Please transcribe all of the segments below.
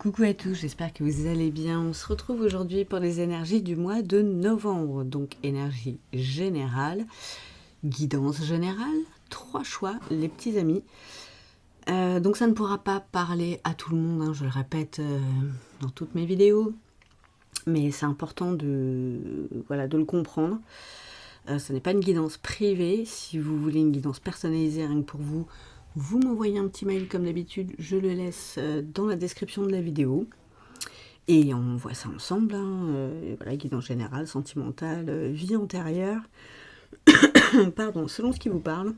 Coucou à tous, j'espère que vous allez bien. On se retrouve aujourd'hui pour les énergies du mois de novembre. Donc énergie générale, guidance générale, 3 choix, les petits amis. Donc ça ne pourra pas parler à tout le monde, hein, je le répète dans toutes mes vidéos. Mais c'est important de le comprendre. Ce n'est pas une guidance privée. Si vous voulez une guidance personnalisée rien que pour vous, vous m'envoyez un petit mail comme d'habitude, je le laisse dans la description de la vidéo. Et on voit ça ensemble, hein. Guidance générale, sentimentale, vie antérieure, pardon, selon ce qui vous parle.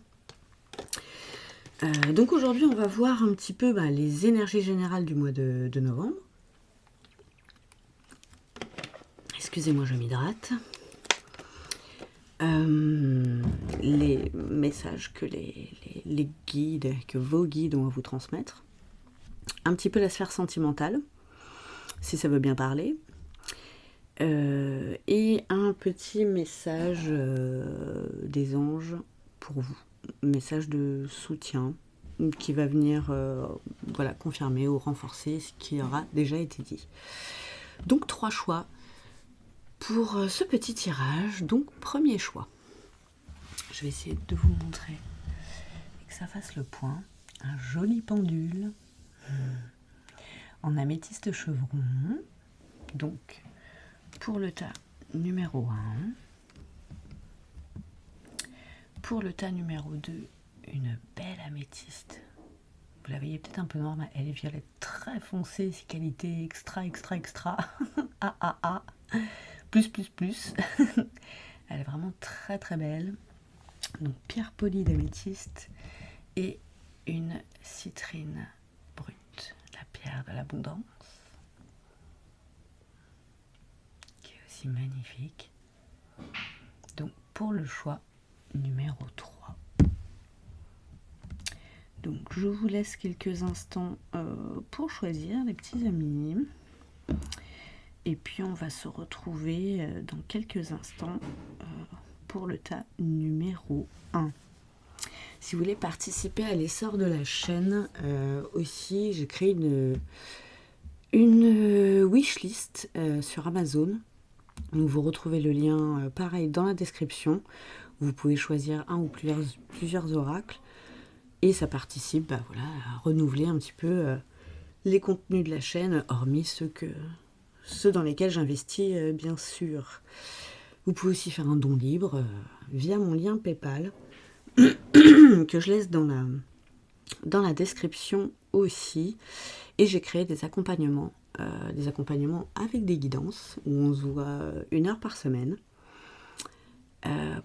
Donc aujourd'hui, on va voir un petit peu les énergies générales du mois de novembre. Excusez-moi, je m'hydrate. Les messages que les guides, que vos guides ont à vous transmettre. Un petit peu la sphère sentimentale, si ça veut bien parler. Et un petit message des anges pour vous. Message de soutien qui va venir confirmer ou renforcer ce qui aura déjà été dit. Donc 3 choix pour ce petit tirage. Donc premier choix. Je vais essayer de vous montrer et que ça fasse le point. Un joli pendule en améthyste chevron. Donc pour le tas numéro 1. Pour le tas numéro 2, une belle améthyste. Vous la voyez peut-être un peu noire, mais elle est violette très foncée, c'est qualité extra. Plus. Elle est vraiment très très belle. Donc pierre polie d'améthyste et une citrine brute, la pierre de l'abondance, qui est aussi magnifique. Donc pour le choix numéro 3. Donc je vous laisse quelques instants pour choisir les petits amis. Et puis on va se retrouver dans quelques instants pour le tas numéro 1. Si vous voulez participer à l'essor de la chaîne, aussi j'ai créé une wishlist sur Amazon. Donc vous retrouvez le lien pareil dans la description. Vous pouvez choisir un ou plusieurs oracles. Et ça participe à renouveler un petit peu les contenus de la chaîne, hormis ceux dans lesquels j'investis, bien sûr. Vous pouvez aussi faire un don libre via mon lien PayPal, que je laisse dans la description aussi. Et j'ai créé des accompagnements avec des guidances, où on se voit 1 heure par semaine,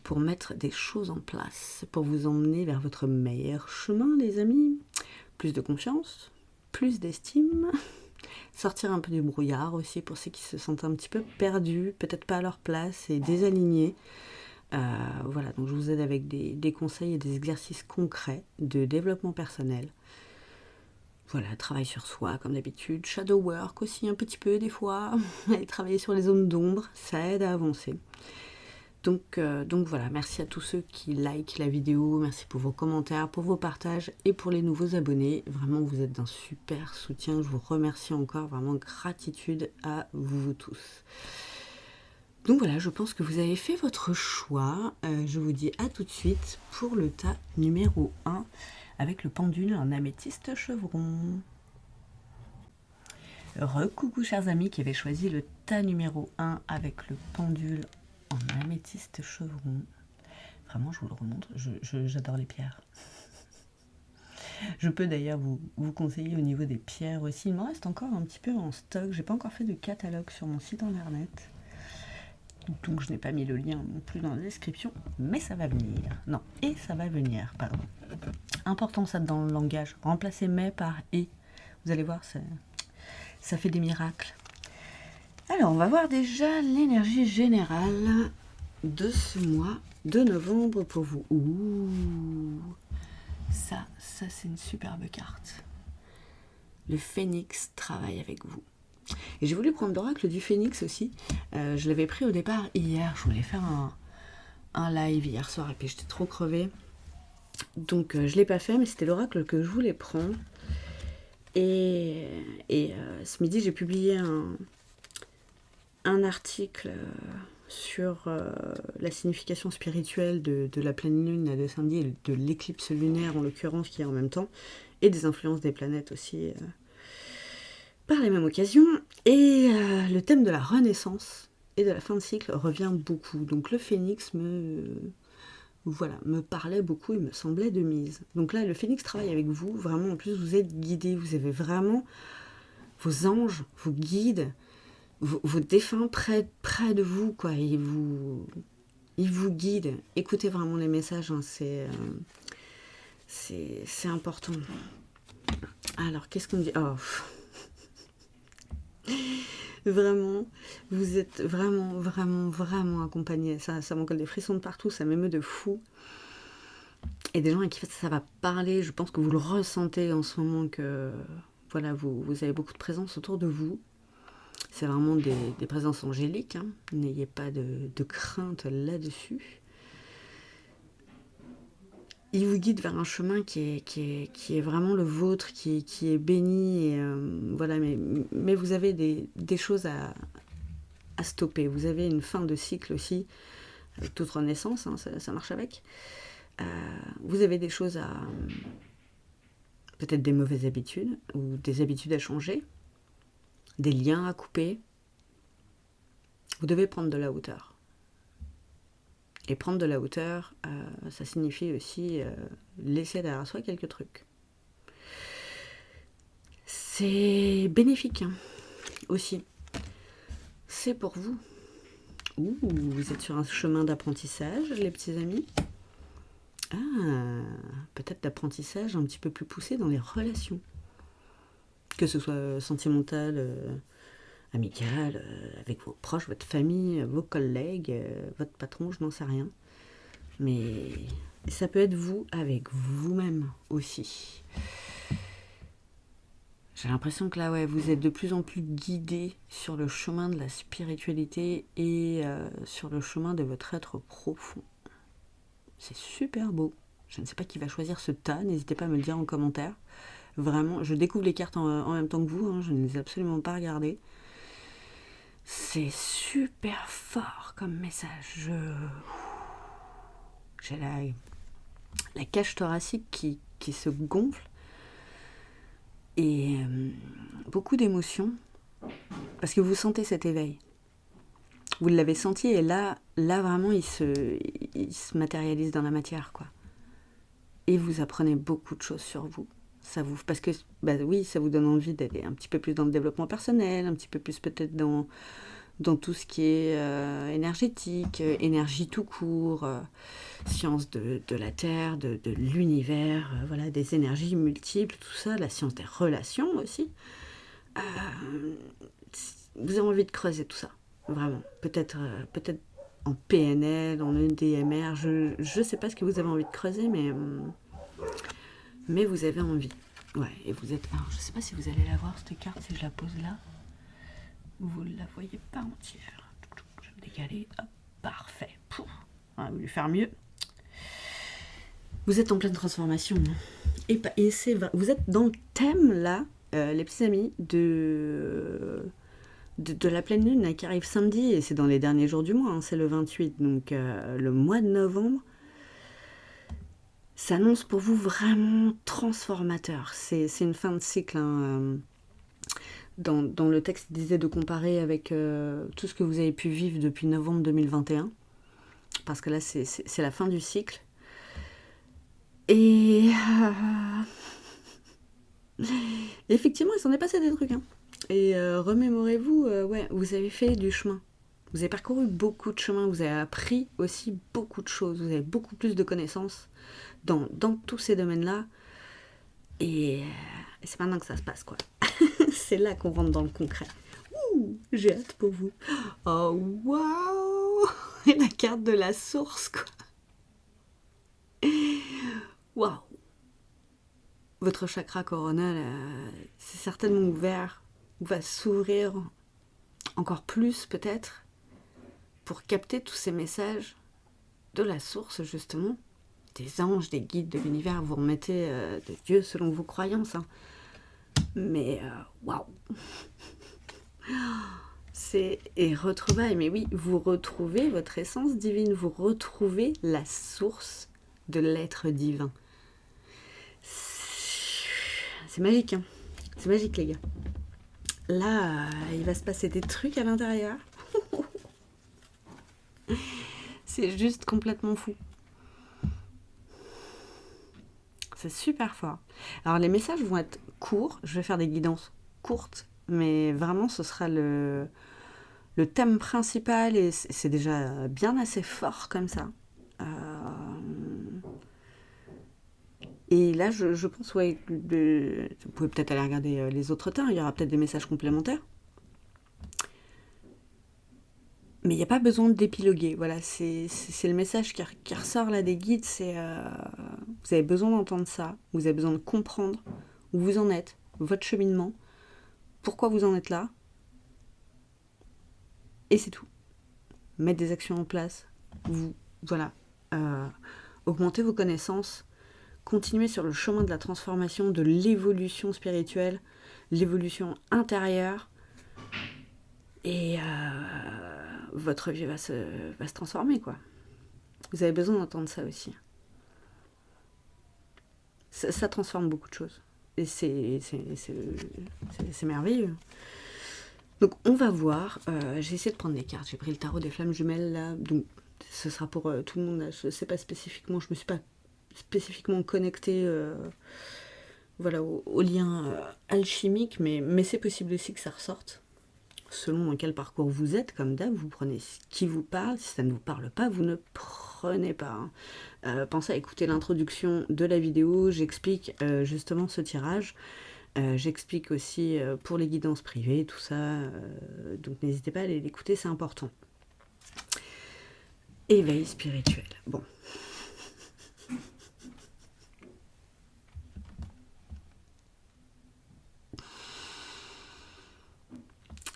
pour mettre des choses en place, pour vous emmener vers votre meilleur chemin, les amis. Plus de confiance, plus d'estime, sortir un peu du brouillard aussi pour ceux qui se sentent un petit peu perdus, peut-être pas à leur place et désalignés. Donc je vous aide avec des conseils et des exercices concrets de développement personnel. Voilà, travail sur soi comme d'habitude, shadow work aussi un petit peu des fois, et travailler sur les zones d'ombre, ça aide à avancer. Donc voilà, merci à tous ceux qui likent la vidéo, merci pour vos commentaires, pour vos partages et pour les nouveaux abonnés. Vraiment, vous êtes d'un super soutien, je vous remercie encore, vraiment gratitude à vous tous. Donc voilà, je pense que vous avez fait votre choix. Je vous dis à tout de suite pour le tas numéro 1 avec le pendule en améthyste chevron. Recoucou chers amis qui avaient choisi le tas numéro 1 avec le pendule en améthyste chevron. Vraiment, je vous le remontre, j'adore les pierres. Je peux d'ailleurs vous conseiller au niveau des pierres aussi. Il m'en reste encore un petit peu en stock. J'ai pas encore fait de catalogue sur mon site internet. Donc je n'ai pas mis le lien non plus dans la description. Mais ça va venir. Non, et ça va venir, pardon. Important ça dans le langage. Remplacez mais par et. Vous allez voir, ça fait des miracles. Alors, on va voir déjà l'énergie générale de ce mois de novembre pour vous. Ouh, ça c'est une superbe carte. Le phénix travaille avec vous. Et j'ai voulu prendre l'oracle du phénix aussi. Je l'avais pris au départ hier. Je voulais faire un live hier soir et puis j'étais trop crevée. Donc je ne l'ai pas fait, mais c'était l'oracle que je voulais prendre. Et Et ce midi, j'ai publié un article sur la signification spirituelle de la pleine lune de samedi et de l'éclipse lunaire en l'occurrence qui est en même temps, et des influences des planètes aussi par les mêmes occasions. Et le thème de la renaissance et de la fin de cycle revient beaucoup. Donc le phénix me parlait beaucoup, il me semblait de mise. Donc là, le phénix travaille avec vous, vraiment, en plus vous êtes guidé, vous avez vraiment vos anges, vos guides, vos défunts près de vous, quoi. Ils vous guident. Écoutez vraiment les messages, hein, c'est important. Alors, qu'est-ce qu'on dit? Oh. Vraiment, vous êtes vraiment accompagnés. Ça m'en colle des frissons de partout, ça m'émeut de fou. Et des gens à qui ça va parler, je pense que vous le ressentez en ce moment, que voilà, vous avez beaucoup de présence autour de vous. C'est vraiment des présences angéliques, hein. N'ayez pas de crainte là-dessus. Il vous guide vers un chemin qui est vraiment le vôtre, qui est béni. Et, voilà, mais vous avez des choses à stopper. Vous avez une fin de cycle aussi, avec toute renaissance, hein, ça marche avec. Vous avez des choses à... peut-être des mauvaises habitudes, ou des habitudes à changer, des liens à couper. Vous devez prendre de la hauteur. Et prendre de la hauteur, ça signifie aussi laisser derrière soi quelques trucs. C'est bénéfique, hein, aussi. C'est pour vous. Ouh, vous êtes sur un chemin d'apprentissage, les petits amis. Peut-être d'apprentissage un petit peu plus poussé dans les relations. Que ce soit sentimental, amical, avec vos proches, votre famille, vos collègues, votre patron, je n'en sais rien. Mais ça peut être vous avec vous-même aussi. J'ai l'impression que là, ouais, vous êtes de plus en plus guidé sur le chemin de la spiritualité et sur le chemin de votre être profond. C'est super beau. Je ne sais pas qui va choisir ce tas, n'hésitez pas à me le dire en commentaire. Vraiment, je découvre les cartes en même temps que vous, hein, je ne les ai absolument pas regardées. C'est super fort comme message. J'ai la cage thoracique qui se gonfle et beaucoup d'émotions parce que vous sentez cet éveil. Vous l'avez senti et là vraiment il se matérialise dans la matière, quoi. Et vous apprenez beaucoup de choses sur vous. Parce que oui, ça vous donne envie d'aller un petit peu plus dans le développement personnel, un petit peu plus peut-être dans tout ce qui est énergétique, énergie tout court, science de la Terre, de l'univers, voilà, des énergies multiples, tout ça, la science des relations aussi. Vous avez envie de creuser tout ça, vraiment. Peut-être en PNL, en EDMR, je ne sais pas ce que vous avez envie de creuser, mais vous avez envie. Ouais, et vous êtes... Alors, je ne sais pas si vous allez la voir, cette carte, si je la pose là. Vous ne la voyez pas entière. Je vais me décaler. Hop, parfait. Pouf. On va lui faire mieux. Vous êtes en pleine transformation. Et vous êtes dans le thème, là, les petits amis, de la pleine lune là, qui arrive samedi. Et c'est dans les derniers jours du mois. Hein, c'est le 28. Donc, le mois de novembre s'annonce pour vous vraiment transformateur. C'est une fin de cycle, hein, dans le texte, il disait de comparer avec tout ce que vous avez pu vivre depuis novembre 2021. Parce que là, c'est la fin du cycle. Et effectivement, il s'en est passé des trucs. Hein. Et remémorez-vous, ouais, vous avez fait du chemin. Vous avez parcouru beaucoup de chemins. Vous avez appris aussi beaucoup de choses. Vous avez beaucoup plus de connaissances dans tous ces domaines-là. Et c'est maintenant que ça se passe, quoi. C'est là qu'on rentre dans le concret. Ouh, j'ai hâte pour vous. Oh, waouh! Et la carte de la source, quoi. Waouh! Votre chakra coronal, c'est certainement ouvert, va s'ouvrir encore plus, peut-être, pour capter tous ces messages de la source, justement. Des anges, des guides de l'univers, vous remettez de Dieu selon vos croyances, hein. Mais waouh, c'est et retrouvailles, mais oui, vous retrouvez votre essence divine, vous retrouvez la source de l'être divin. C'est magique, hein. C'est magique, les gars. Là, il va se passer des trucs à l'intérieur. C'est juste complètement fou. C'est super fort. Alors, les messages vont être courts. Je vais faire des guidances courtes, mais vraiment, ce sera le thème principal et c'est déjà bien assez fort comme ça. Euh, Et là, je pense, ouais, vous pouvez peut-être aller regarder les autres temps, il y aura peut-être des messages complémentaires. Mais il n'y a pas besoin d'épiloguer, voilà, c'est le message qui ressort là des guides, c'est vous avez besoin d'entendre ça, vous avez besoin de comprendre où vous en êtes, votre cheminement, pourquoi vous en êtes là, et c'est tout. Mettre des actions en place, vous, voilà, euh, augmenter vos connaissances, continuer sur le chemin de la transformation, de l'évolution spirituelle, l'évolution intérieure, et votre vie va se transformer, quoi. Vous avez besoin d'entendre ça aussi. Ça transforme beaucoup de choses. Et c'est merveilleux. Donc on va voir. J'ai essayé de prendre des cartes. J'ai pris le tarot des flammes jumelles là. Donc ce sera pour tout le monde. Je ne sais pas spécifiquement. Je me suis pas spécifiquement connectée voilà, au lien alchimique. Mais c'est possible aussi que ça ressorte. Selon dans quel parcours vous êtes, comme d'hab, vous prenez ce qui vous parle. Si ça ne vous parle pas, vous ne prenez pas. Pensez à écouter l'introduction de la vidéo. J'explique justement ce tirage. J'explique aussi pour les guidances privées, tout ça. Donc n'hésitez pas à aller l'écouter, c'est important. Éveil spirituel. Bon.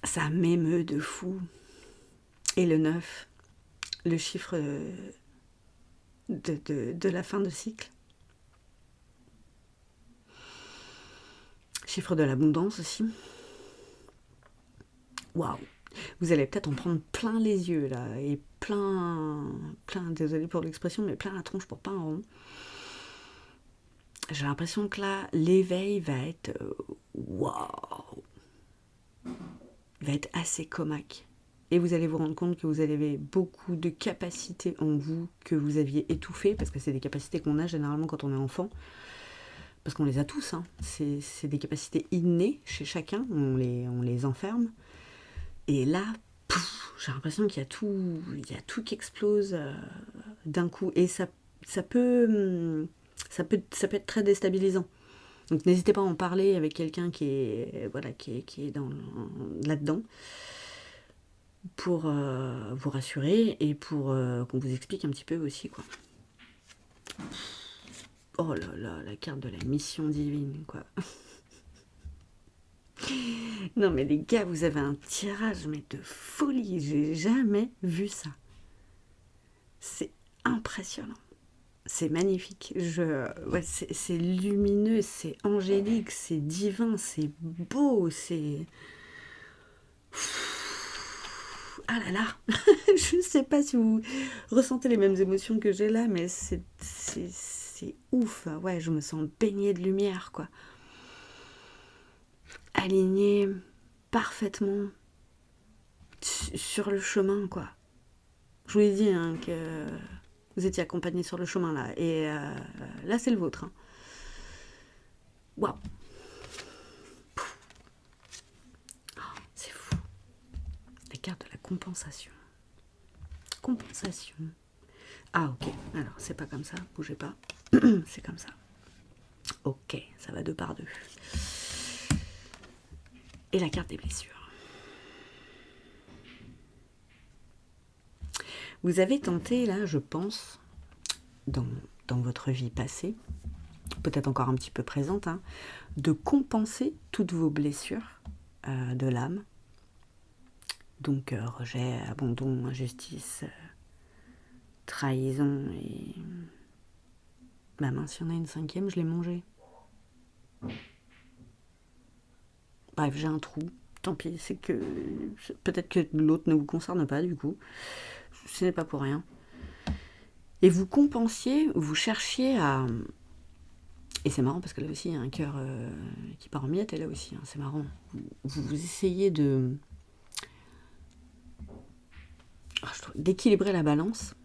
Ça m'émeut de fou. Et le 9, le chiffre de la fin de cycle. Chiffre de l'abondance aussi. Waouh. Vous allez peut-être en prendre plein les yeux là, et plein, désolé pour l'expression, mais plein la tronche pour pas un rond. J'ai l'impression que là, l'éveil va être waouh, va être assez comaque. Et vous allez vous rendre compte que vous avez beaucoup de capacités en vous que vous aviez étouffées, parce que c'est des capacités qu'on a généralement quand on est enfant, parce qu'on les a tous, hein. C'est des capacités innées chez chacun, on les enferme. Et là, j'ai l'impression qu'il y a tout qui explose d'un coup. Et ça peut être très déstabilisant. Donc n'hésitez pas à en parler avec quelqu'un qui est là-dedans pour vous rassurer et pour qu'on vous explique un petit peu aussi, quoi. Oh là là, la carte de la mission divine, quoi. Non mais les gars, vous avez un tirage mais de folie, j'ai jamais vu ça. C'est impressionnant. C'est magnifique. Ouais, c'est lumineux, c'est angélique, c'est divin, c'est beau, c'est... Ah là là. Je ne sais pas si vous ressentez les mêmes émotions que j'ai là, mais c'est ouf. Ouais, je me sens baignée de lumière, quoi. Alignée parfaitement sur le chemin, quoi. Je vous ai dit hein, que vous étiez accompagné sur le chemin, là. Et là, c'est le vôtre. Hein. Waouh. C'est fou. La carte de la compensation. Compensation. Ah, ok. Alors, c'est pas comme ça. Bougez pas. C'est comme ça. Ok, ça va deux par deux. Et la carte des blessures. Vous avez tenté, là, je pense, dans votre vie passée, peut-être encore un petit peu présente, hein, de compenser toutes vos blessures de l'âme. Donc, rejet, abandon, injustice, trahison et... Bah mince, il y en a une cinquième, je l'ai mangée. bref, j'ai un trou, tant pis, c'est que peut-être que l'autre ne vous concerne pas du coup, ce n'est pas pour rien. Et vous compensiez, vous cherchiez à... Et c'est marrant parce que là aussi, il y a un cœur qui part en miettes, et là aussi, hein, c'est marrant. Vous essayez d'équilibrer la balance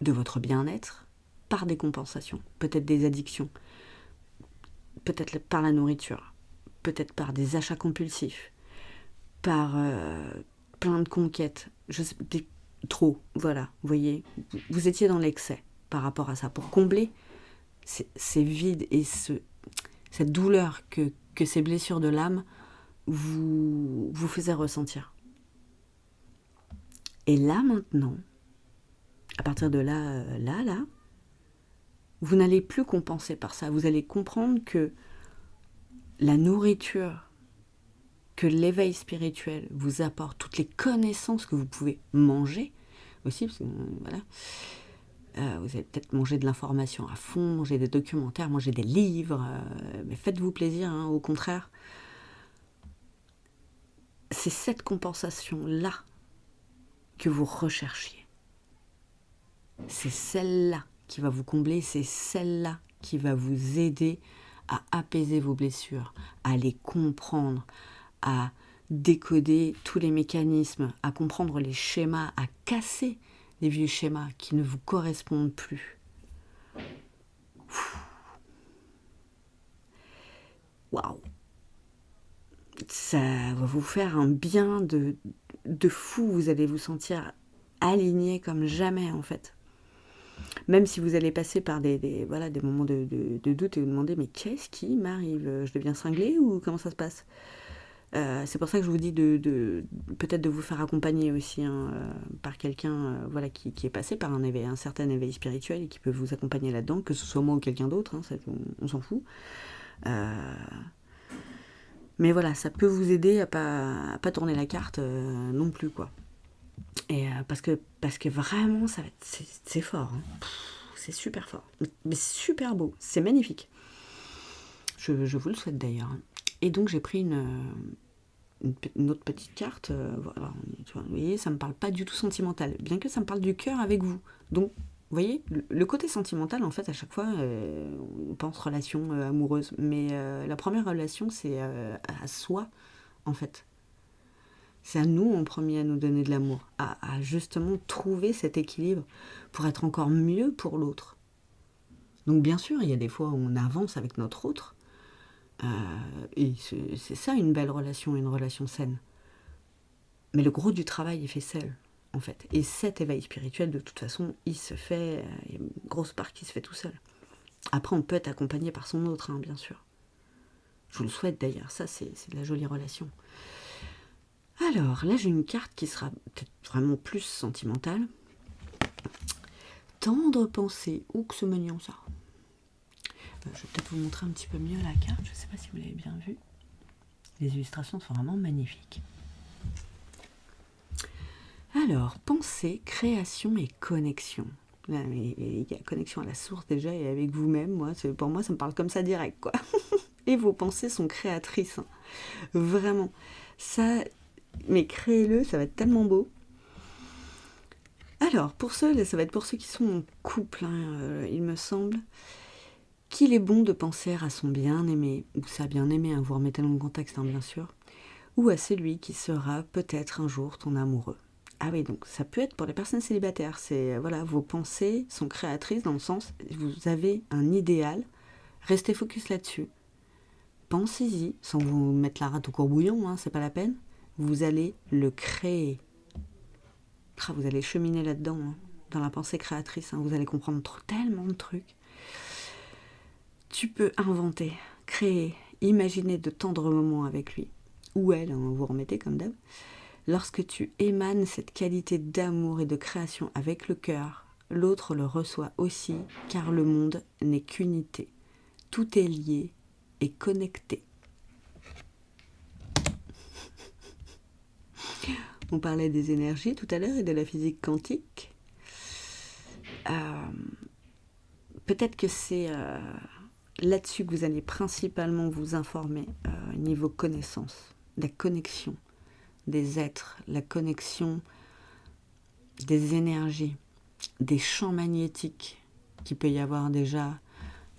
de votre bien-être par des compensations, peut-être des addictions, peut-être par la nourriture, peut-être par des achats compulsifs, par plein de conquêtes, trop, voilà, vous voyez, vous étiez dans l'excès par rapport à ça, pour combler ces vides et cette douleur que ces blessures de l'âme vous faisaient ressentir. Et là maintenant, à partir de là, vous n'allez plus compenser par ça, vous allez comprendre que la nourriture, que l'éveil spirituel vous apporte, toutes les connaissances que vous pouvez manger aussi, parce que voilà, vous allez peut-être manger de l'information à fond, manger des documentaires, manger des livres, mais faites-vous plaisir, hein, au contraire. C'est cette compensation-là que vous recherchiez. C'est celle-là qui va vous combler, c'est celle-là qui va vous aider à apaiser vos blessures, à les comprendre, à décoder tous les mécanismes, à comprendre les schémas, à casser les vieux schémas qui ne vous correspondent plus. Waouh! Ça va vous faire un bien de fou, vous allez vous sentir aligné comme jamais en fait. Même si vous allez passer par des moments de doute et vous demander mais qu'est-ce qui m'arrive? Je deviens cinglé ou comment ça se passe? C'est pour ça que je vous dis peut-être de vous faire accompagner aussi, hein, par quelqu'un qui est passé par un certain éveil spirituel et qui peut vous accompagner là-dedans, que ce soit moi ou quelqu'un d'autre, hein, on s'en fout. Mais voilà, ça peut vous aider à pas tourner la carte non plus, quoi. Et parce que vraiment, c'est fort. Hein. C'est super fort. Mais c'est super beau. C'est magnifique. Je vous le souhaite d'ailleurs. Et donc, j'ai pris une autre petite carte. Voilà, vous voyez, ça ne me parle pas du tout sentimental. Bien que ça me parle du cœur avec vous. Donc, vous voyez, le côté sentimental, en fait, à chaque fois, on pense relation amoureuse. Mais la première relation, c'est à soi, en fait. C'est à nous en premier à nous donner de l'amour, à justement trouver cet équilibre pour être encore mieux pour l'autre. Donc bien sûr, il y a des fois où on avance avec notre autre, et c'est ça une belle relation, une relation saine. Mais le gros du travail est fait seul, en fait. Et cet éveil spirituel, de toute façon, il se fait, il y a une grosse part qui se fait tout seul. Après, on peut être accompagné par son autre, hein, bien sûr. Je vous le souhaite d'ailleurs, ça c'est de la jolie relation. Alors, là j'ai une carte qui sera peut-être vraiment plus sentimentale. Tendre pensée, ou que ce mignon ça. Je vais peut-être vous montrer un petit peu mieux la carte, je ne sais pas si vous l'avez bien vu. Les illustrations sont vraiment magnifiques. Alors, pensée, création et connexion. Il y a connexion à la source déjà et avec vous-même, pour moi ça me parle comme ça direct, quoi. Et vos pensées sont créatrices, hein. Vraiment. Ça, mais créez-le, ça va être tellement beau. Alors, ça va être pour ceux qui sont en couple, hein, il me semble, qu'il est bon de penser à son bien-aimé, ou sa bien-aimée, hein, vous remettez dans le contexte, hein, bien sûr, ou à celui qui sera peut-être un jour ton amoureux. Ah oui, donc ça peut être pour les personnes célibataires, vos pensées sont créatrices dans le sens, vous avez un idéal, restez focus là-dessus. Pensez-y, sans vous mettre la rate au courbouillon, hein, c'est pas la peine. Vous allez le créer. Vous allez cheminer là-dedans, hein, dans la pensée créatrice. Hein, vous allez comprendre tellement de trucs. Tu peux inventer, créer, imaginer de tendres moments avec lui. Ou elle, hein, vous remettez comme d'hab. Lorsque tu émanes cette qualité d'amour et de création avec le cœur, l'autre le reçoit aussi, car le monde n'est qu'unité. Tout est lié et connecté. On parlait des énergies tout à l'heure et de la physique quantique. Peut-être que c'est là-dessus que vous allez principalement vous informer niveau connaissance, la connexion des êtres, la connexion des énergies, des champs magnétiques qu'il peut y avoir déjà,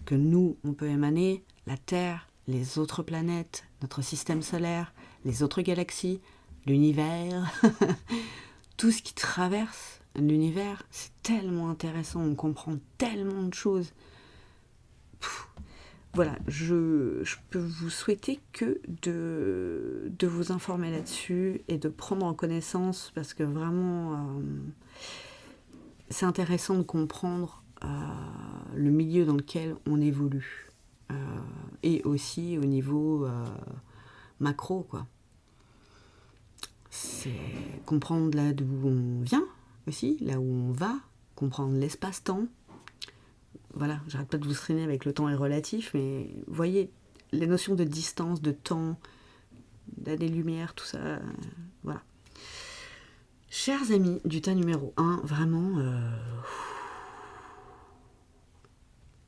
que nous, on peut émaner, la Terre, les autres planètes, notre système solaire, les autres galaxies, l'univers, tout ce qui traverse l'univers, c'est tellement intéressant, on comprend tellement de choses. Voilà, je peux vous souhaiter que de vous informer là-dessus et de prendre en connaissance, parce que vraiment, c'est intéressant de comprendre le milieu dans lequel on évolue. Et aussi au niveau macro, quoi. C'est comprendre là d'où on vient aussi, là où on va, comprendre l'espace-temps. Voilà, j'arrête pas de vous traîner avec le temps est relatif, mais voyez, les notions de distance, de temps, d'années-lumière, tout ça, voilà. Chers amis du tas numéro 1, vraiment,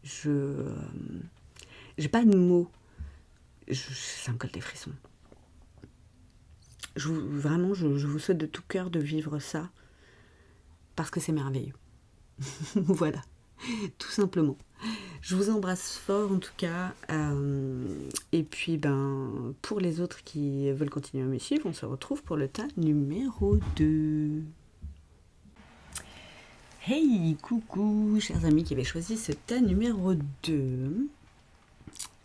j'ai pas de mots, ça me colle des frissons. Vraiment, je vous souhaite de tout cœur de vivre ça, parce que c'est merveilleux. Voilà, tout simplement. Je vous embrasse fort en tout cas. Et puis pour les autres qui veulent continuer à me suivre, on se retrouve pour le tas numéro 2. Hey, coucou, chers amis qui avaient choisi ce tas numéro 2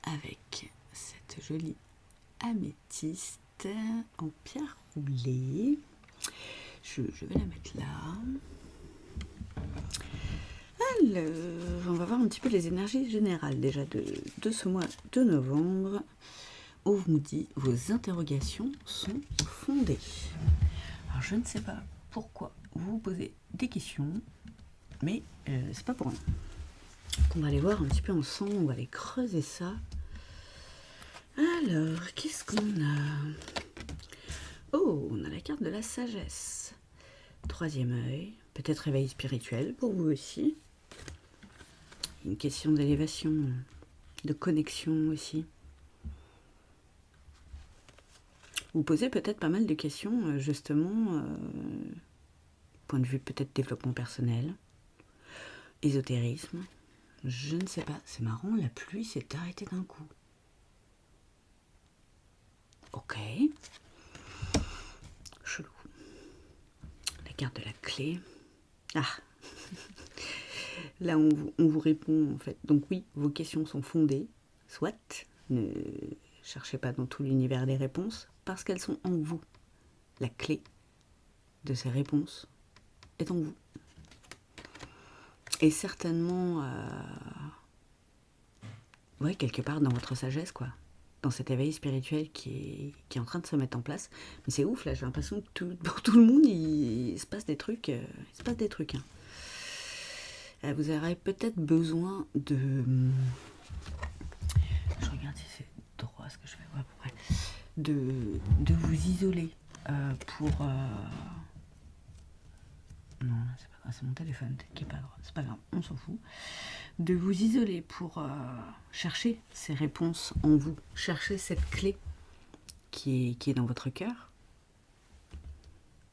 avec cette jolie améthyste en pierre roulée. Je vais la mettre là. Alors, on va voir un petit peu les énergies générales déjà de ce mois de novembre. Où vous me dites vos interrogations sont fondées. Alors je ne sais pas pourquoi vous vous posez des questions, mais c'est pas pour rien. On va aller voir un petit peu ensemble, on va aller creuser ça. Alors, qu'est-ce qu'on a? Oh, on a la carte de la sagesse. Troisième œil, peut-être réveil spirituel pour vous aussi. Une question d'élévation, de connexion aussi. Vous posez peut-être pas mal de questions, justement, point de vue peut-être développement personnel, ésotérisme, je ne sais pas. C'est marrant, la pluie s'est arrêtée d'un coup. Ok. Chelou. La carte de la clé. Ah. Là, on vous répond, en fait. Donc oui, vos questions sont fondées, soit. Ne cherchez pas dans tout l'univers des réponses, parce qu'elles sont en vous. La clé de ces réponses est en vous. Et certainement, ouais, quelque part dans votre sagesse, quoi. Dans cet éveil spirituel qui est en train de se mettre en place. Mais c'est ouf, là, j'ai l'impression que pour tout le monde, il se passe des trucs. Hein. Vous aurez peut-être besoin de... Je regarde si c'est droit ce que je fais, ouais, à peu près. De vous isoler pour... Non, c'est pas grave, c'est mon téléphone qui est pas droit. C'est pas grave, on s'en fout. De vous isoler pour chercher ces réponses en vous. Chercher cette clé qui est dans votre cœur.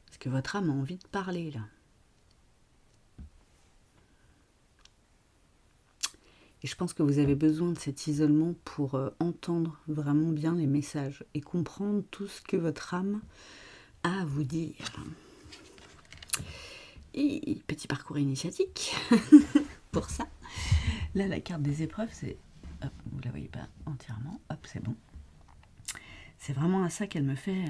Parce que votre âme a envie de parler, là. Et je pense que vous avez besoin de cet isolement pour entendre vraiment bien les messages et comprendre tout ce que votre âme a à vous dire. Et petit parcours initiatique pour ça. Là, la carte des épreuves, c'est... Hop, vous la voyez pas entièrement. Hop, c'est bon. C'est vraiment à ça qu'elle me fait...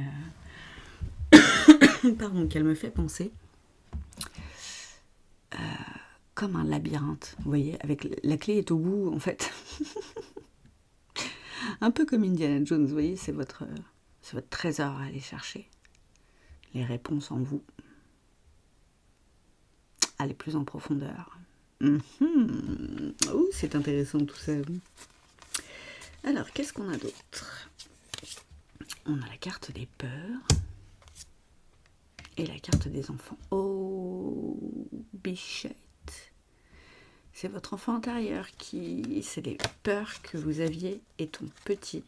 Pardon, qu'elle me fait penser. Comme un labyrinthe, vous voyez, avec la clé est au bout, en fait. Un peu comme Indiana Jones, vous voyez, c'est votre trésor à aller chercher. Les réponses en vous. Aller plus en profondeur. Oh, c'est intéressant tout ça. Alors, qu'est-ce qu'on a d'autre? On a la carte des peurs. Et la carte des enfants. Oh, bichette. C'est votre enfant intérieur c'est les peurs que vous aviez étant petite,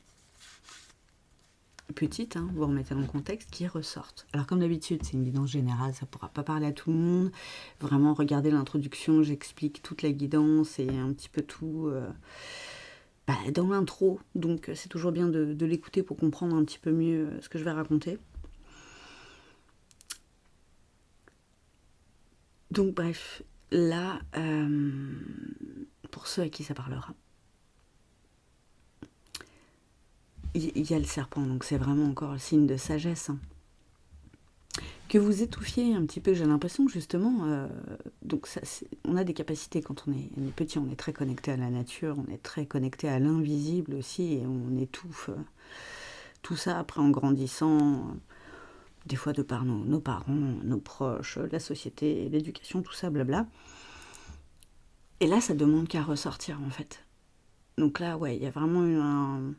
hein, vous remettez dans le contexte, qui ressortent. Alors comme d'habitude, c'est une guidance générale, ça ne pourra pas parler à tout le monde. Vraiment, regardez l'introduction, j'explique toute la guidance et un petit peu tout dans l'intro. Donc c'est toujours bien de l'écouter pour comprendre un petit peu mieux ce que je vais raconter. Donc bref, là, pour ceux à qui ça parlera, il y a le serpent, donc c'est vraiment encore le signe de sagesse. Hein. Que vous étouffiez un petit peu, j'ai l'impression que justement, donc ça, on a des capacités quand on est petit, on est très connecté à la nature, on est très connecté à l'invisible aussi, et on étouffe tout ça après en grandissant, des fois de par nos parents, nos proches, la société, l'éducation, tout ça, blabla. Et là, ça demande qu'à ressortir en fait. Donc là, ouais, il y a vraiment eu un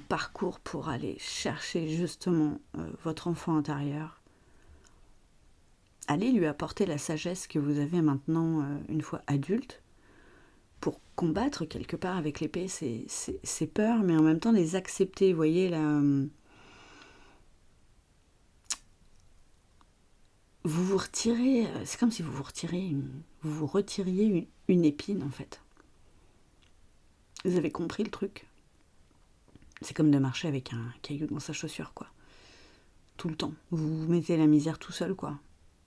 parcours pour aller chercher justement votre enfant intérieur. Allez lui apporter la sagesse que vous avez maintenant une fois adulte pour combattre quelque part avec l'épée ces peurs, mais en même temps les accepter. Vous voyez, là, vous retirez, c'est comme si vous retiriez une épine en fait. Vous avez compris le truc? C'est comme de marcher avec un caillou dans sa chaussure, quoi. Tout le temps. Vous mettez la misère tout seul, quoi.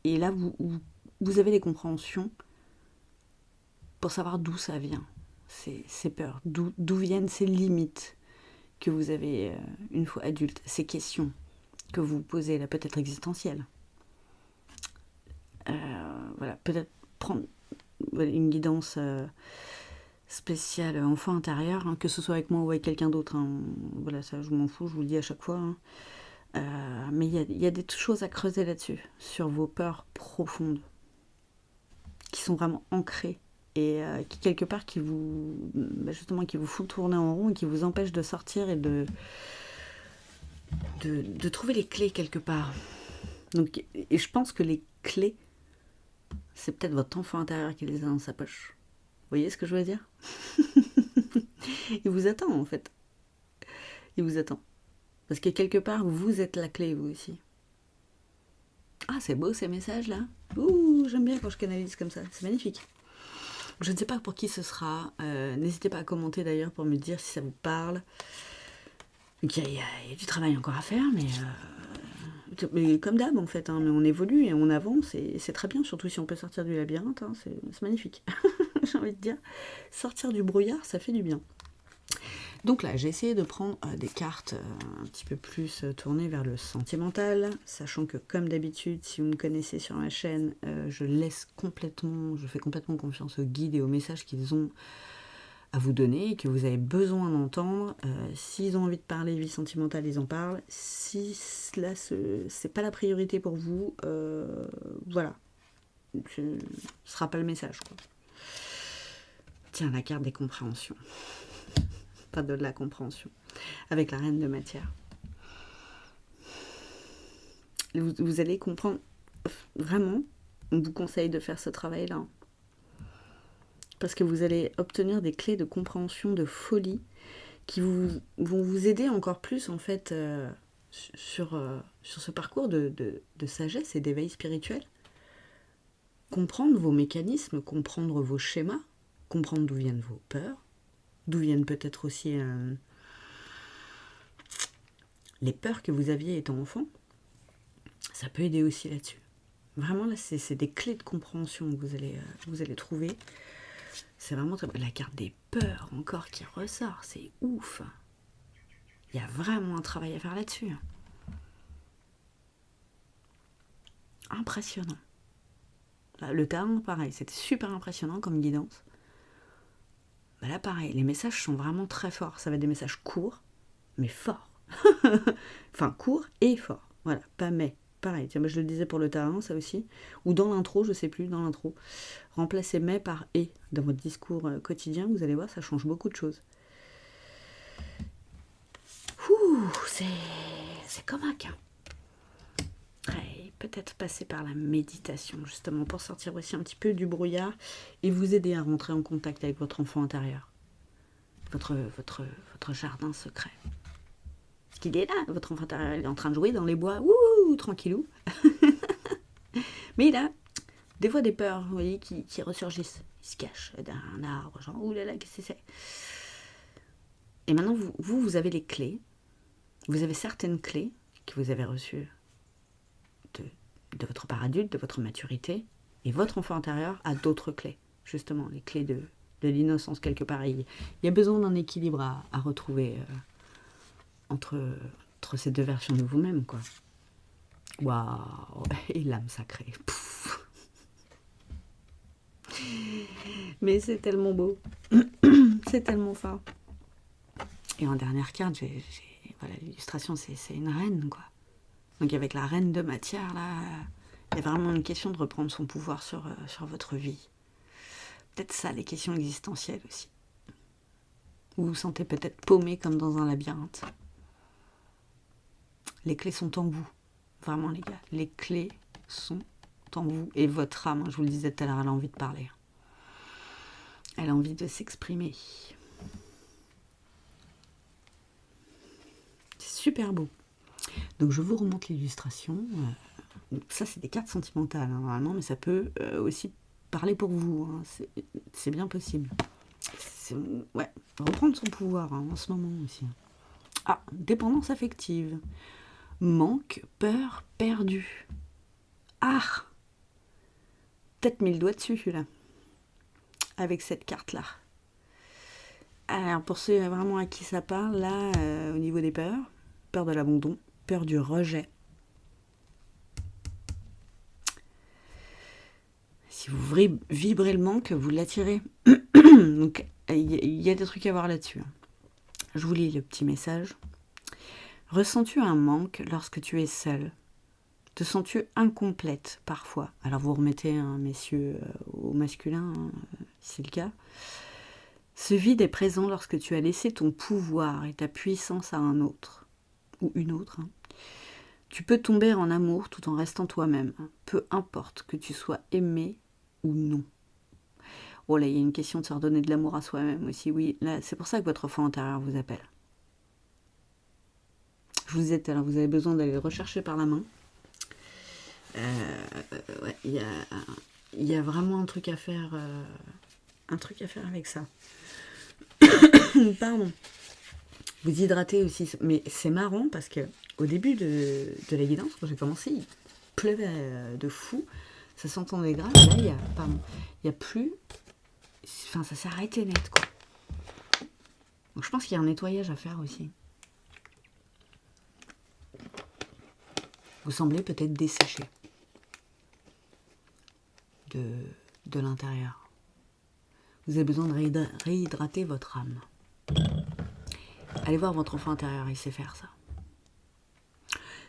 Et là, vous avez des compréhensions pour savoir d'où ça vient, ces peurs, d'où viennent ces limites que vous avez une fois adulte, ces questions que vous posez, là, peut-être existentielles. Voilà, peut-être prendre une guidance spéciale enfant intérieur, hein, que ce soit avec moi ou avec quelqu'un d'autre. Hein. Voilà, ça, je m'en fous, je vous le dis à chaque fois. Hein. Mais il y a des choses à creuser là-dessus, sur vos peurs profondes, qui sont vraiment ancrées et qui quelque part qui vous font tourner en rond et qui vous empêchent de sortir et de trouver les clés quelque part. Donc, et je pense que les clés, c'est peut-être votre enfant intérieur qui les a dans sa poche. Vous voyez ce que je veux dire? Il vous attend en fait. Il vous attend. Parce que quelque part, vous êtes la clé, vous aussi. Ah, c'est beau ces messages-là. Ouh, j'aime bien quand je canalise comme ça. C'est magnifique. Je ne sais pas pour qui ce sera. N'hésitez pas à commenter d'ailleurs pour me dire si ça vous parle. Donc, il y a du travail encore à faire, mais comme d'hab en fait. Hein, mais on évolue et on avance et c'est très bien, surtout si on peut sortir du labyrinthe. Hein, c'est magnifique. J'ai envie de dire. Sortir du brouillard, ça fait du bien. Donc là, j'ai essayé de prendre des cartes un petit peu plus tournées vers le sentimental, sachant que comme d'habitude, si vous me connaissez sur ma chaîne, je fais complètement confiance aux guides et aux messages qu'ils ont à vous donner et que vous avez besoin d'entendre. S'ils ont envie de parler vie sentimentale, ils en parlent. Si là, c'est pas la priorité pour vous, voilà, ce sera pas le message, quoi. Tiens, la carte des compréhensions. Pas de la compréhension, avec la reine de matière. Vous allez comprendre, vraiment, on vous conseille de faire ce travail-là. Parce que vous allez obtenir des clés de compréhension de folie qui vont vous aider encore plus, en fait, sur ce parcours de sagesse et d'éveil spirituel. Comprendre vos mécanismes, comprendre vos schémas, comprendre d'où viennent vos peurs, d'où viennent peut-être aussi les peurs que vous aviez étant enfant. Ça peut aider aussi là-dessus. Vraiment, là, c'est des clés de compréhension que vous allez trouver. C'est vraiment très... La carte des peurs encore qui ressort, c'est ouf. Il y a vraiment un travail à faire là-dessus. Impressionnant. Le tarot, pareil, c'était super impressionnant comme guidance. Là, pareil, les messages sont vraiment très forts. Ça va être des messages courts, mais forts. Enfin, courts et forts. Voilà, pas mais. Pareil, tiens, je le disais pour le tarot, ça aussi. Ou dans l'intro, je sais plus, dans l'intro. Remplacez mais par et dans votre discours quotidien. Vous allez voir, ça change beaucoup de choses. Ouh, c'est comme un cas. Très peut-être passer par la méditation, justement, pour sortir aussi un petit peu du brouillard et vous aider à rentrer en contact avec votre enfant intérieur, votre jardin secret. Parce qu'il est là, votre enfant intérieur, il est en train de jouer dans les bois, ouh, tranquillou. Mais il a des fois des peurs, vous voyez, qui ressurgissent. Il se cache derrière un arbre, genre, ouh là là, qu'est-ce que c'est? Et maintenant, vous avez les clés. Vous avez certaines clés que vous avez reçues de votre part adulte, de votre maturité. Et votre enfant intérieur a d'autres clés. Justement, les clés de l'innocence, quelque part. Il y a besoin d'un équilibre à retrouver entre ces deux versions de vous-même, quoi. Waouh! Et l'âme sacrée. Pouf. Mais c'est tellement beau. C'est tellement fort. Et en dernière carte, voilà, l'illustration, c'est une reine, quoi. Donc avec la reine de matière, là, il y a vraiment une question de reprendre son pouvoir sur votre vie. Peut-être ça, les questions existentielles aussi. Vous vous sentez peut-être paumé comme dans un labyrinthe. Les clés sont en vous. Vraiment, les gars. Les clés sont en vous. Et votre âme, je vous le disais tout à l'heure, elle a envie de parler. Elle a envie de s'exprimer. C'est super beau. Donc je vous remonte l'illustration. Ça, c'est des cartes sentimentales, hein, normalement, mais ça peut aussi parler pour vous. Hein. C'est bien possible. Ouais, reprendre son pouvoir hein, en ce moment aussi. Ah, dépendance affective. Manque, peur, perdu. Ah, peut-être mis le doigt dessus, celui-là. Avec cette carte-là. Alors, pour ceux vraiment à qui ça parle, là, au niveau des peurs, peur de l'abandon, peur du rejet. Si vous vibrez le manque, vous l'attirez. Donc, il y a des trucs à voir là-dessus. Je vous lis le petit message. Ressens-tu un manque lorsque tu es seule? Te sens-tu incomplète parfois? Alors vous remettez, hein, messieurs, au masculin, hein, si c'est le cas. Ce vide est présent lorsque tu as laissé ton pouvoir et ta puissance à un autre, ou une autre. Hein. Tu peux tomber en amour tout en restant toi-même, peu importe que tu sois aimé ou non. Oh là, il y a une question de se redonner de l'amour à soi-même aussi, oui. Là, c'est pour ça que votre enfant intérieur vous appelle. Je vous disais tout à l'heure, vous avez besoin d'aller le rechercher par la main. Ouais, il y a vraiment un truc à faire avec ça. Pardon. Vous hydratez aussi, mais c'est marrant parce que au début de la guidance, quand j'ai commencé, il pleuvait de fou, ça s'entendait grave. Et là, il y a plus, enfin, ça s'est arrêté net, quoi. Donc je pense qu'il y a un nettoyage à faire aussi. Vous semblez peut-être desséché de l'intérieur. Vous avez besoin de réhydrater votre âme. Allez voir votre enfant intérieur, il sait faire ça.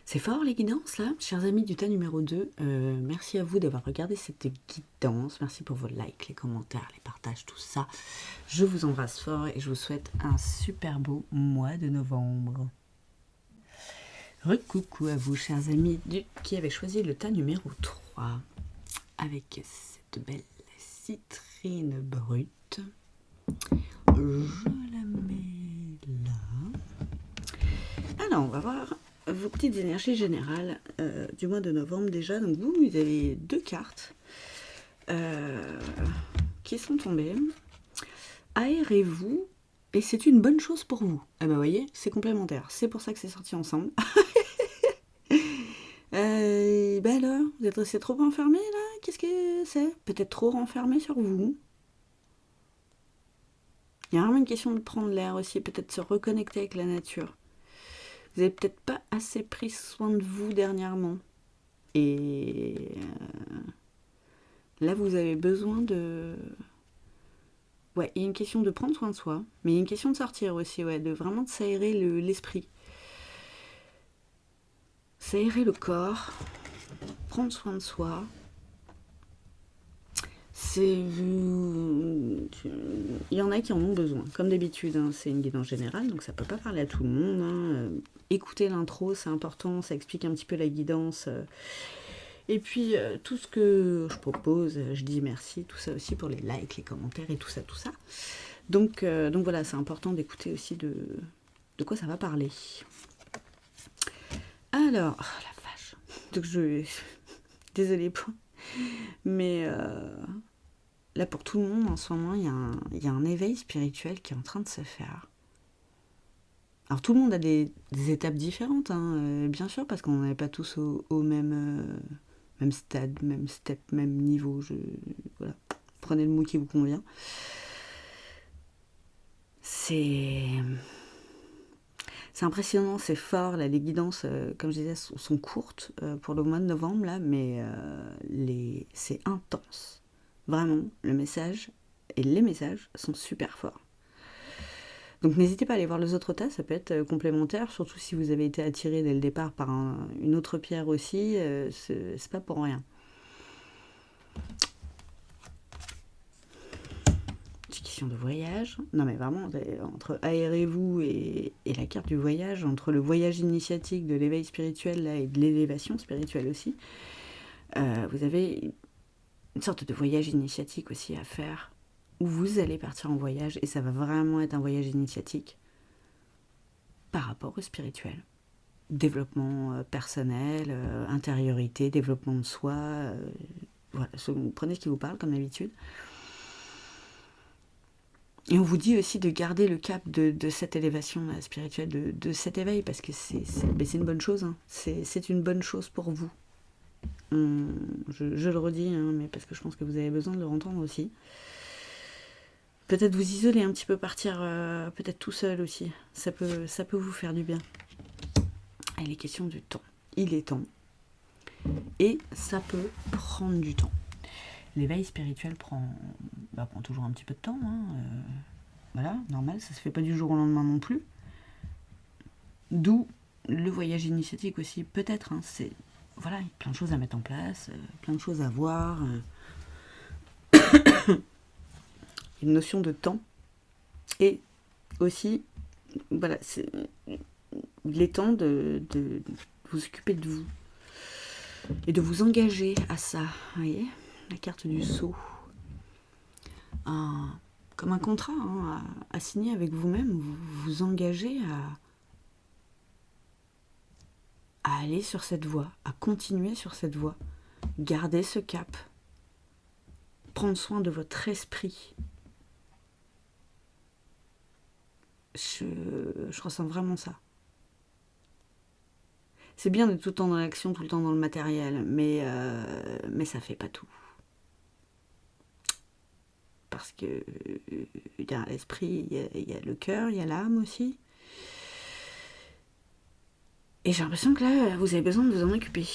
C'est fort les guidances là, chers amis du tas numéro 2. Merci à vous d'avoir regardé cette guidance. Merci pour vos likes, les commentaires, les partages, tout ça. Je vous embrasse fort et je vous souhaite un super beau mois de novembre. Recoucou à vous, chers amis qui avez choisi le tas numéro 3 avec cette belle citrine brute. Je la mets là. Alors, on va voir vos petites énergies générales du mois de novembre déjà. Donc vous avez 2 cartes qui sont tombées. Aérez-vous et c'est une bonne chose pour vous. Ah bah vous voyez, c'est complémentaire. C'est pour ça que c'est sorti ensemble. Bah alors, vous êtes resté trop enfermé là? Qu'est-ce que c'est? Peut-être trop renfermé sur vous. Il y a vraiment une question de prendre l'air aussi, peut-être se reconnecter avec la nature. Vous n'avez peut-être pas assez pris soin de vous dernièrement. Et là, vous avez besoin de... Ouais, il y a une question de prendre soin de soi, mais il y a une question de sortir aussi, ouais, de vraiment de s'aérer l'esprit. S'aérer le corps, prendre soin de soi. Il y en a qui en ont besoin, comme d'habitude, hein, c'est une guidance générale, donc ça peut pas parler à tout le monde. Hein. Écoutez l'intro, c'est important, ça explique un petit peu la guidance. Et puis, tout ce que je propose, je dis merci, tout ça aussi pour les likes, les commentaires et tout ça, tout ça. Donc voilà, c'est important d'écouter aussi de quoi ça va parler. Alors, oh la vache. Donc désolée pour... Mais là, pour tout le monde, en ce moment, il y a un éveil spirituel qui est en train de se faire. Alors, tout le monde a des étapes différentes, hein, bien sûr, parce qu'on n'est pas tous au même stade, même step, même niveau. Voilà. Prenez le mot qui vous convient. C'est impressionnant, c'est fort. Là, les guidances, comme je disais, sont courtes pour le mois de novembre, là, mais c'est intense. Vraiment, le message et les messages sont super forts. Donc n'hésitez pas à aller voir les autres tas, ça peut être complémentaire, surtout si vous avez été attiré dès le départ par une autre pierre aussi, c'est pas pour rien. Question de voyage. Non mais vraiment, entre aérez-vous et la carte du voyage, entre le voyage initiatique de l'éveil spirituel là, et de l'élévation spirituelle aussi, vous avez une sorte de voyage initiatique aussi à faire, où vous allez partir en voyage, et ça va vraiment être un voyage initiatique par rapport au spirituel. Développement personnel, intériorité, développement de soi, voilà, vous prenez ce qui vous parle comme d'habitude. Et on vous dit aussi de garder le cap de cette élévation spirituelle, de cet éveil, parce que c'est une bonne chose, hein. C'est une bonne chose pour vous. Je le redis, hein, mais parce que je pense que vous avez besoin de le entendre aussi. Peut-être vous isoler un petit peu, partir peut-être tout seul aussi. Ça peut vous faire du bien. Et les questions du temps. Il est temps. Et ça peut prendre du temps. L'éveil spirituel prend toujours un petit peu de temps. Hein, voilà, normal, ça se fait pas du jour au lendemain non plus. D'où le voyage initiatique aussi, peut-être. Hein, c'est voilà, il y a plein de choses à mettre en place, plein de choses à voir. Une notion de temps. Et aussi, voilà, il est temps de vous occuper de vous. Et de vous engager à ça. Vous voyez, la carte du sceau. Comme un contrat à signer avec vous-même. Vous vous engagez à aller sur cette voie, à continuer sur cette voie. Garder ce cap. Prendre soin de votre esprit. Je ressens vraiment ça. C'est bien d'être tout le temps dans l'action, tout le temps dans le matériel, mais ça fait pas tout. Parce que il y a l'esprit, il y a le cœur, il y a l'âme aussi. Et j'ai l'impression que là, vous avez besoin de vous en occuper.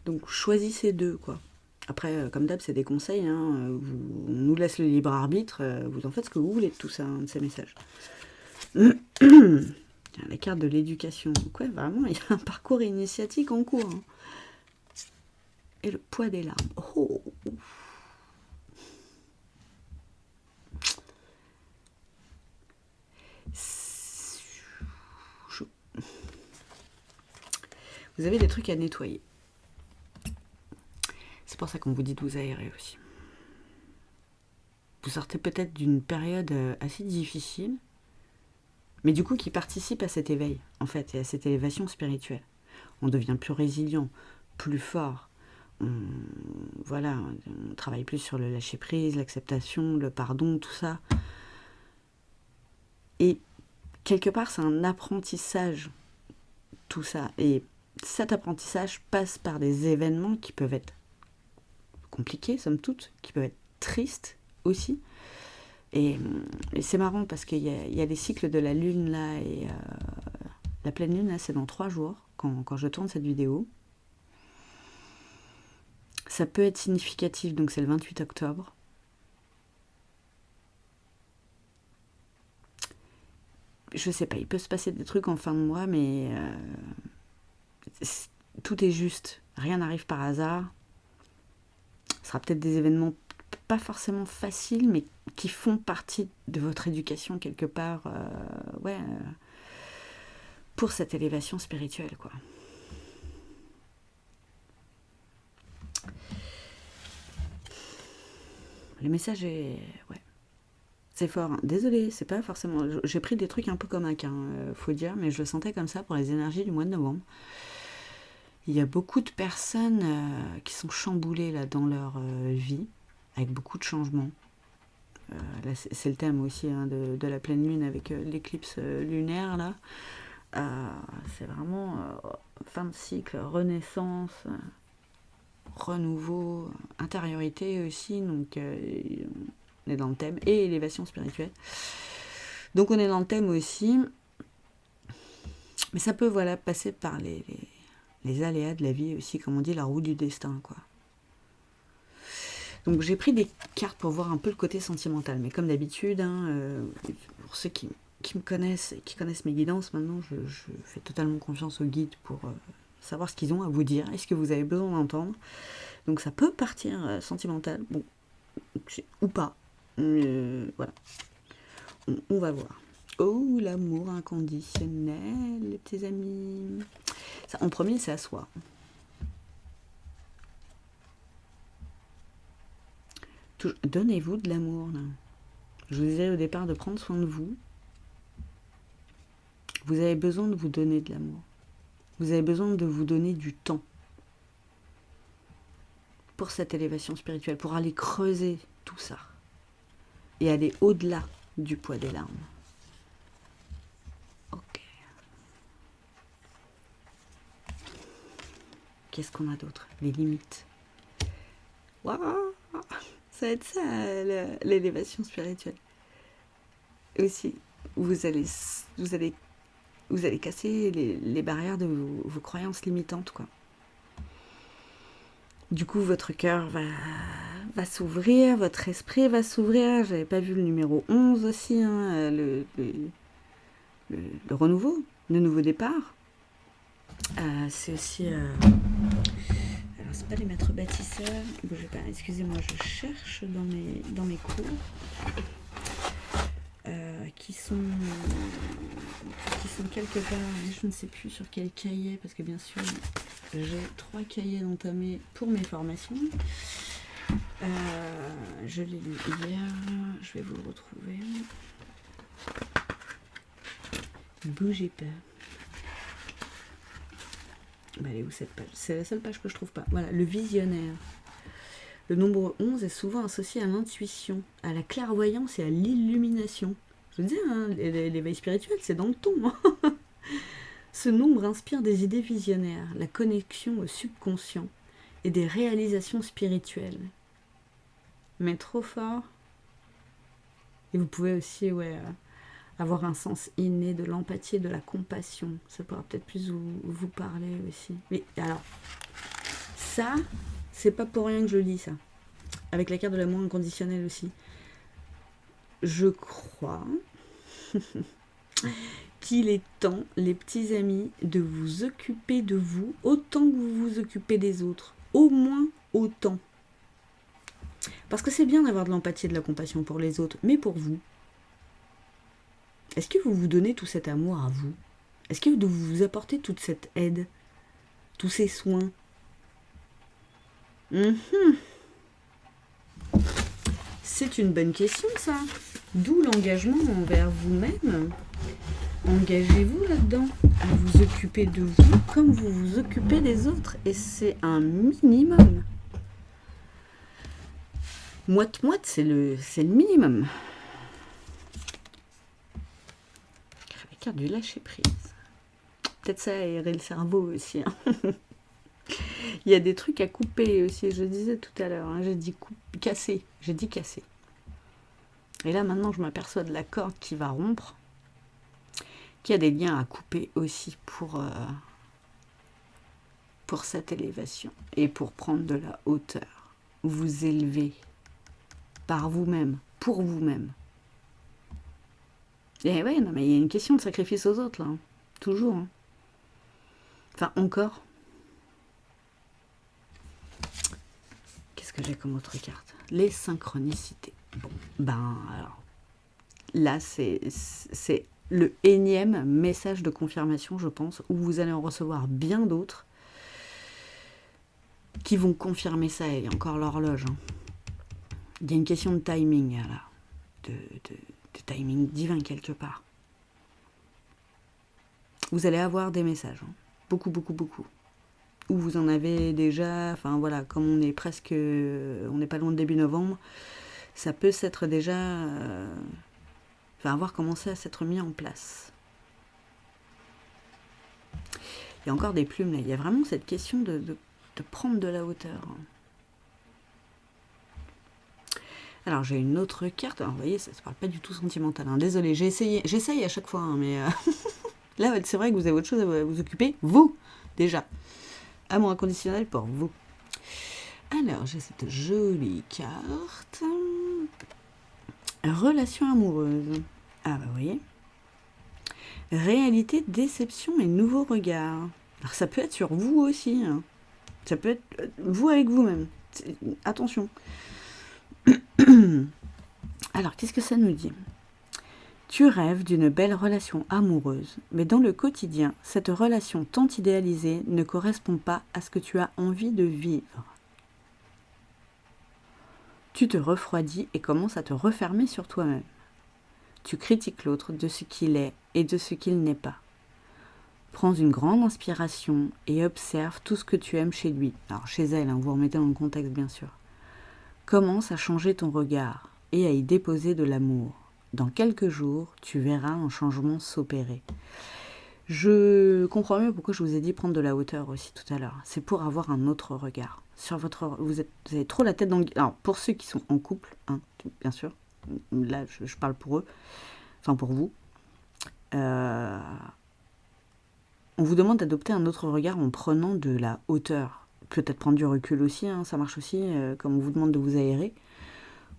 Donc choisissez deux, quoi. Après, comme d'hab, c'est des conseils. Hein, on nous laisse le libre arbitre. Vous en faites ce que vous voulez de tout ça, hein, de ces messages. La carte de l'éducation. Donc ouais, vraiment, il y a un parcours initiatique en cours. Hein. Et le poids des larmes. Oh. Vous avez des trucs à nettoyer. C'est pour ça qu'on vous dit de vous aérer aussi. Vous sortez peut-être d'une période assez difficile, mais du coup qui participe à cet éveil, en fait, et à cette élévation spirituelle. On devient plus résilient, plus fort. On travaille plus sur le lâcher-prise, l'acceptation, le pardon, tout ça. Et quelque part, c'est un apprentissage, tout ça. Et cet apprentissage passe par des événements qui peuvent être compliqués, somme toute, qui peuvent être tristes aussi. Et c'est marrant parce qu'il y a les cycles de la lune là, et la pleine lune là, c'est dans 3 jours, quand je tourne cette vidéo. Ça peut être significatif, donc c'est le 28 octobre. Je sais pas, il peut se passer des trucs en fin de mois, mais tout est juste. Rien n'arrive par hasard. Ce sera peut-être des événements pas forcément faciles, mais qui font partie de votre éducation quelque part, pour cette élévation spirituelle, quoi. le message est... Ouais. C'est fort. Hein. Désolée, c'est pas forcément... J'ai pris des trucs un peu comme un faut dire, mais je le sentais comme ça pour les énergies du mois de novembre. Il y a beaucoup de personnes qui sont chamboulées là, dans leur vie, avec beaucoup de changements. Là, c'est le thème aussi hein, de la pleine lune avec l'éclipse lunaire. Là. C'est vraiment fin de cycle, renaissance, renouveau, intériorité aussi. Donc, on est dans le thème. Et élévation spirituelle. Donc, on est dans le thème aussi. Mais ça peut voilà, passer par les aléas de la vie aussi, comme on dit, la roue du destin, quoi. Donc j'ai pris des cartes pour voir un peu le côté sentimental, mais comme d'habitude, hein, pour ceux qui me connaissent et qui connaissent mes guidances, maintenant je fais totalement confiance aux guides pour savoir ce qu'ils ont à vous dire et ce que vous avez besoin d'entendre. Donc ça peut partir sentimental, bon, ou pas, voilà, on va voir. Oh, l'amour inconditionnel, les petits amis. Ça, en premier, c'est à soi. Donnez-vous de l'amour. Là. Je vous disais au départ de prendre soin de vous. Vous avez besoin de vous donner de l'amour. Vous avez besoin de vous donner du temps pour cette élévation spirituelle, pour aller creuser tout ça et aller au-delà du poids des larmes. Ok. Qu'est-ce qu'on a d'autre? Les limites. Waouh! Ça va être ça, l'élévation spirituelle. Aussi, vous allez casser les barrières de vos croyances limitantes, quoi. Du coup, votre cœur va s'ouvrir, votre esprit va s'ouvrir. J'avais pas vu le numéro 11 aussi, hein, le renouveau, le nouveau départ. C'est aussi... Alors, c'est pas les maîtres bâtisseurs. Bougez pas, excusez-moi, je cherche dans mes cours. Qui sont quelque part, je ne sais plus sur quel cahier, parce que bien sûr, j'ai 3 cahiers entamés pour mes formations. Je l'ai lu hier, je vais vous le retrouver. Bougez pas. Bah, elle est où cette page? C'est la seule page que je trouve pas. Voilà, le visionnaire. Le nombre 11 est souvent associé à l'intuition, à la clairvoyance et à l'illumination. Je veux dire, hein, l'éveil spirituel, c'est dans le ton. Hein. Ce nombre inspire des idées visionnaires, la connexion au subconscient et des réalisations spirituelles. Mais trop fort. Et vous pouvez aussi avoir un sens inné de l'empathie et de la compassion. Ça pourra peut-être plus vous parler aussi. Mais alors, ça, c'est pas pour rien que je lis ça. Avec la carte de l'amour inconditionnel aussi. Je crois qu'il est temps, les petits amis, de vous occuper de vous autant que vous vous occupez des autres. Au moins autant. Parce que c'est bien d'avoir de l'empathie et de la compassion pour les autres, mais pour vous. Est-ce que vous vous donnez tout cet amour à vous? Est-ce que vous vous apportez toute cette aide? Tous ces soins? C'est une bonne question, ça. D'où l'engagement envers vous-même. Engagez-vous là-dedans, à vous occuper de vous comme vous vous occupez des autres. Et c'est un minimum. Moite-moite, c'est le minimum. La carte du lâcher-prise. Peut-être ça aérer le cerveau aussi. Hein. Il y a des trucs à couper aussi, je disais tout à l'heure. Hein, j'ai dit casser. J'ai dit casser. Et là, maintenant, je m'aperçois de la corde qui va rompre, qu'il y a des liens à couper aussi pour cette élévation et pour prendre de la hauteur. Vous élever par vous-même, pour vous-même. Et ouais, non, mais il y a une question de sacrifice aux autres, là. Hein. Toujours. Hein. Enfin, encore. Qu'est-ce que j'ai comme autre carte? Les synchronicités. Bon, ben, alors, là, c'est le énième message de confirmation, je pense, où vous allez en recevoir bien d'autres qui vont confirmer ça, et encore l'horloge. Hein. Il y a une question de timing, là. De timing divin, quelque part. Vous allez avoir des messages. Hein. Beaucoup, beaucoup, beaucoup. Ou vous en avez déjà... Enfin, voilà, comme on est presque... on n'est pas loin de début novembre, ça peut s'être déjà... enfin, avoir commencé à s'être mis en place. Il y a encore des plumes, là. Il y a vraiment cette question de prendre de la hauteur. Alors, j'ai une autre carte. Alors, vous voyez, ça ne parle pas du tout sentimental. Hein. Désolée, j'essaye à chaque fois, hein, mais là, c'est vrai que vous avez autre chose à vous occuper. Vous, déjà. Amour inconditionnel pour vous. Alors, j'ai cette jolie carte. Relation amoureuse. Ah, bah, vous voyez. Réalité, déception et nouveau regard. Alors, ça peut être sur vous aussi. Hein. Ça peut être vous avec vous-même. Attention. Alors, qu'est-ce que ça nous dit ? Tu rêves d'une belle relation amoureuse, mais dans le quotidien, cette relation tant idéalisée ne correspond pas à ce que tu as envie de vivre. Tu te refroidis et commences à te refermer sur toi-même. Tu critiques l'autre de ce qu'il est et de ce qu'il n'est pas. Prends une grande inspiration et observe tout ce que tu aimes chez lui. Alors chez elle, hein, vous remettez dans le contexte bien sûr. Commence à changer ton regard et à y déposer de l'amour. Dans quelques jours, tu verras un changement s'opérer. Je comprends mieux pourquoi je vous ai dit prendre de la hauteur aussi tout à l'heure. C'est pour avoir un autre regard. Sur votre, vous avez trop la tête dans le... Alors, pour ceux qui sont en couple, hein, bien sûr, là, je parle pour eux, enfin pour vous, on vous demande d'adopter un autre regard en prenant de la hauteur. Peut-être prendre du recul aussi, hein, ça marche aussi, comme on vous demande de vous aérer,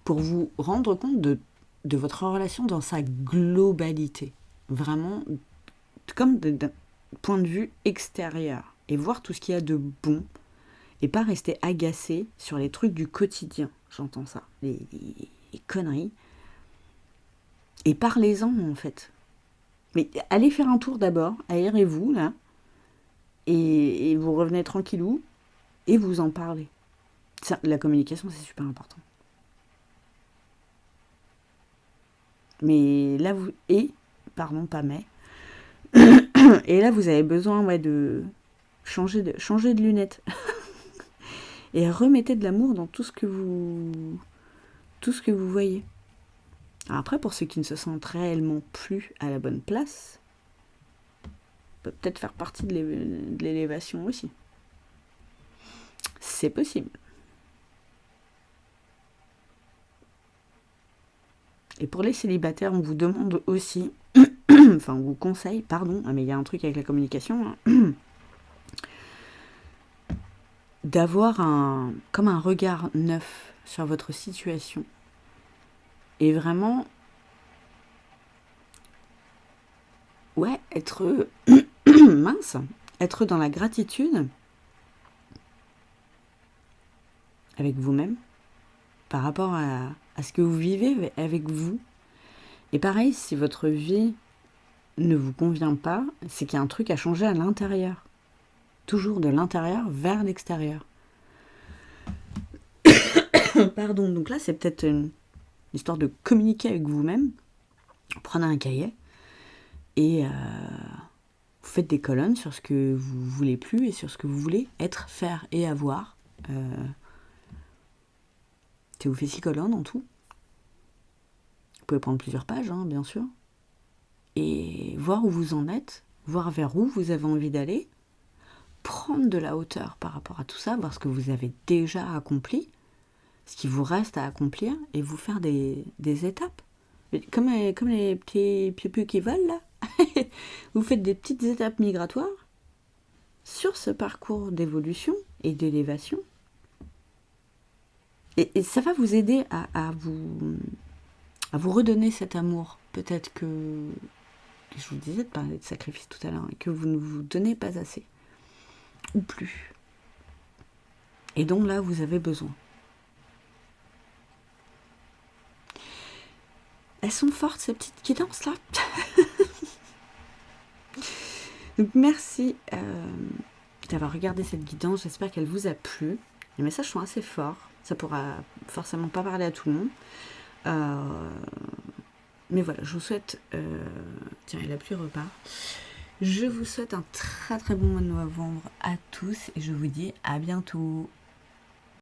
pour vous rendre compte de votre relation dans sa globalité. Vraiment, comme d'un point de vue extérieur. Et voir tout ce qu'il y a de bon. Et pas rester agacé sur les trucs du quotidien. J'entends ça. Les conneries. Et parlez-en, en fait. Mais allez faire un tour d'abord. Aérez-vous, là. Et vous revenez tranquillou. Et vous en parlez. Ça, la communication, c'est super important. Mais là, vous... Pardon, pas mais. Et là, vous avez besoin de changer de lunettes. Et remettez de l'amour dans tout ce que vous voyez. Alors après, pour ceux qui ne se sentent réellement plus à la bonne place, peut peut-être faire partie de l'élévation aussi. C'est possible. Et pour les célibataires, on vous demande aussi, enfin on vous conseille, pardon, mais il y a un truc avec la communication, hein, d'avoir comme un regard neuf sur votre situation. Et vraiment, ouais, être mince, être dans la gratitude avec vous-même par rapport à ce que vous vivez avec vous. Et pareil, si votre vie ne vous convient pas, c'est qu'il y a un truc à changer à l'intérieur. Toujours de l'intérieur vers l'extérieur. Pardon, donc là c'est peut-être une histoire de communiquer avec vous-même. Prenez un cahier et vous faites des colonnes sur ce que vous voulez plus et sur ce que vous voulez être, faire et avoir. Ça vous fait 6 colonnes en tout. Vous pouvez prendre plusieurs pages, hein, bien sûr. Et voir où vous en êtes, voir vers où vous avez envie d'aller, prendre de la hauteur par rapport à tout ça, voir ce que vous avez déjà accompli, ce qui vous reste à accomplir, et vous faire des étapes. Comme les petits piou-piou qui volent, là. Vous faites des petites étapes migratoires sur ce parcours d'évolution et d'élévation. Et ça va vous aider à vous redonner cet amour. Peut-être que je vous disais de parler de sacrifice tout à l'heure, et que vous ne vous donnez pas assez. Ou plus. Et donc là, vous avez besoin. Elles sont fortes, ces petites guidances-là. Donc merci d'avoir regardé cette guidance. J'espère qu'elle vous a plu. Les messages sont assez forts. Ça pourra forcément pas parler à tout le monde. Mais voilà, je vous souhaite... Tiens, et la pluie repart. Je vous souhaite un très très bon mois de novembre à tous et je vous dis à bientôt.